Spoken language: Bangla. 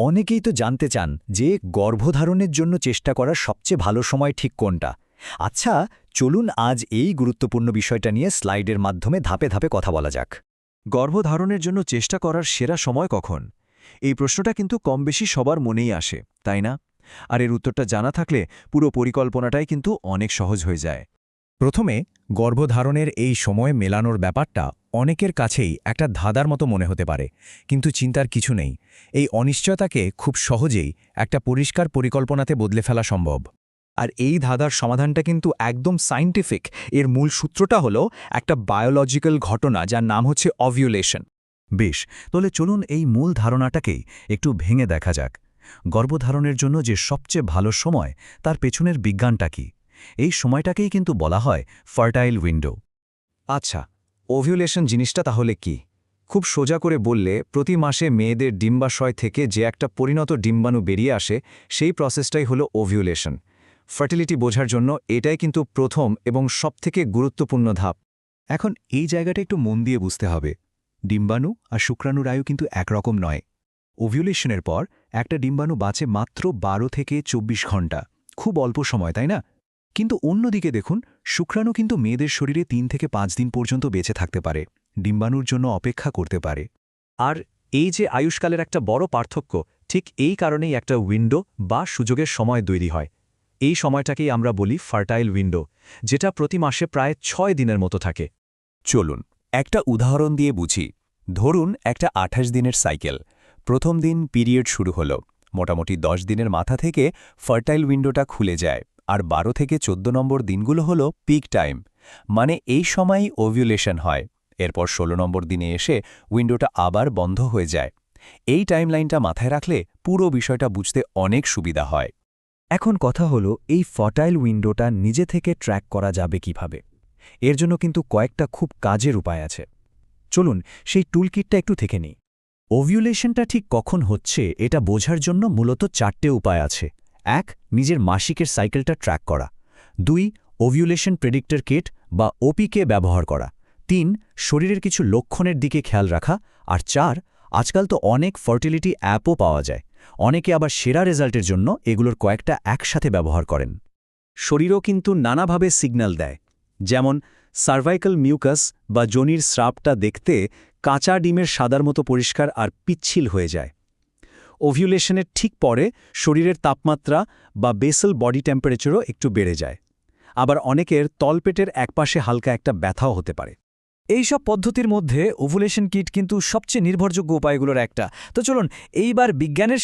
অনেকেই তো জানতে চান যে গর্ভধারণের জন্য চেষ্টা করার সবচেয়ে ভালো সময় ঠিক কোনটা। আচ্ছা, চলুন আজ এই গুরুত্বপূর্ণ বিষয়টা নিয়ে স্লাইডের মাধ্যমে ধাপে ধাপে কথা বলা যাক। গর্ভধারণের জন্য চেষ্টা করার সেরা সময় কখন? এই প্রশ্নটা কিন্তু কমবেশি সবার মনেই আসে, তাই না? আর এর উত্তরটা জানা থাকলে পুরো পরিকল্পনাটাই কিন্তু অনেক সহজ হয়ে যায়। প্রথমে গর্ভধারণের এই সময় মেলানোর ব্যাপারটা অনেকের কাছেই একটা ধাঁধার মতো মনে হতে পারে, কিন্তু চিন্তার কিছু নেই। এই অনিশ্চয়তাকে খুব সহজেই একটা পরিষ্কার পরিকল্পনাতে বদলে ফেলা সম্ভব। আর এই ধাঁধার সমাধানটা কিন্তু একদম সায়েন্টিফিক। এর মূল সূত্রটা হলো একটা বায়োলজিক্যাল ঘটনা যার নাম হচ্ছে অভিউলেশন। বেশ, তাহলে চলুন এই মূল ধারণাটাকেই একটু ভেঙে দেখা যাক। গর্ভধারণের জন্য যে সবচেয়ে ভালো সময়, তার পেছনের বিজ্ঞানটা কি? এই সময়টাকেই কিন্তু বলা হয় ফার্টাইল উইন্ডো। আচ্ছা, ওভিউলেশন জিনিসটা তাহলে কি? খুব সোজা করে বললে, প্রতি মাসে মেয়েদের ডিম্বাশয় থেকে যে একটা পরিণত ডিম্বাণু বেরিয়ে আসে, সেই প্রসেসটাই হলো ওভিউলেশন। ফার্টিলিটি বোঝার জন্য এটাই কিন্তু প্রথম এবং সবথেকে গুরুত্বপূর্ণ ধাপ। এখন এই জায়গাটা একটু মন দিয়ে বুঝতে হবে। ডিম্বাণু আর শুক্রাণুর আয়ু কিন্তু একরকম নয়। ওভিউলেশনের পর একটা ডিম্বাণু বাঁচে মাত্র 12 থেকে 24 ঘন্টা। খুব অল্প সময়, তাই না? কিন্তু অন্যদিকে দেখুন, শুক্রাণু কিন্তু মেয়েদের শরীরে 3 থেকে 5 দিন পর্যন্ত বেঁচে থাকতে পারে, ডিম্বাণুর জন্য অপেক্ষা করতে পারে। আর এই যে আয়ুষ্কালের একটা বড় পার্থক্য, ঠিক এই কারণেই একটা উইন্ডো বা সুযোগের সময় তৈরি হয়। এই সময়টাকেই আমরা বলি ফার্টাইল উইন্ডো, যেটা প্রতি মাসে প্রায় 6 দিনের মতো থাকে। চলুন একটা উদাহরণ দিয়ে বুঝি। ধরুন একটা 28 দিনের সাইকেল। প্রথম দিন পিরিয়ড শুরু হলো, মোটামুটি 10 দিনের মাথা থেকে ফার্টাইল উইন্ডোটা খুলে যায়, আর 12 থেকে 14 নম্বর দিনগুলো হলো পিক টাইম, মানে এই সময়ই ওভিউলেশন হয়। এরপর 16 নম্বর দিনে এসে উইন্ডোটা আবার বন্ধ হয়ে যায়। এই টাইমলাইনটা মাথায় রাখলে পুরো বিষয়টা বুঝতে অনেক সুবিধা হয়। এখন কথা হলো, এই ফার্টাইল উইন্ডোটা নিজে থেকে ট্র্যাক করা যাবে কিভাবে? এর জন্য কিন্তু কয়েকটা খুব কাজের উপায় আছে। চলুন সেই টুলকিটটা একটু থেকে নিই। ওভিউলেশনটা ঠিক কখন হচ্ছে এটা বোঝার জন্য মূলত 4টে উপায় আছে। 1. নিজের মাসিকের সাইকেলটা ট্র্যাক করা। 2. ওভিউলেশন প্রেডিক্টর কিট বা ওপিকে ব্যবহার করা। 3. শরীরের কিছু লক্ষণের দিকে খেয়াল রাখা। আর 4. আজকাল তো অনেক ফার্টিলিটি অ্যাপও পাওয়া যায়। অনেকে আবার সেরা রেজাল্টের জন্য এগুলোর কয়েকটা একসাথে ব্যবহার করেন। শরীরও কিন্তু নানাভাবে সিগন্যাল দেয়। যেমন সার্ভাইকাল মিউকাস বা যোনির স্রাবটা দেখতে কাঁচা ডিমের সাদার মতো পরিষ্কার আর পিচ্ছিল হয়ে যায়। ওভিউলেশনের ঠিক পরে শরীরের তাপমাত্রা বা বেসাল বডি টেম্পারেচারও একটু বেড়ে যায়। আবার অনেকের তলপেটের একপাশে হালকা একটা ব্যথাও হতে পারে। এই সব পদ্ধতির মধ্যে ওভুলেশন কিট কিন্তু সবচেয়ে নির্ভরযোগ্য উপায়গুলোর একটা। তো চলুন এইবার বিজ্ঞানের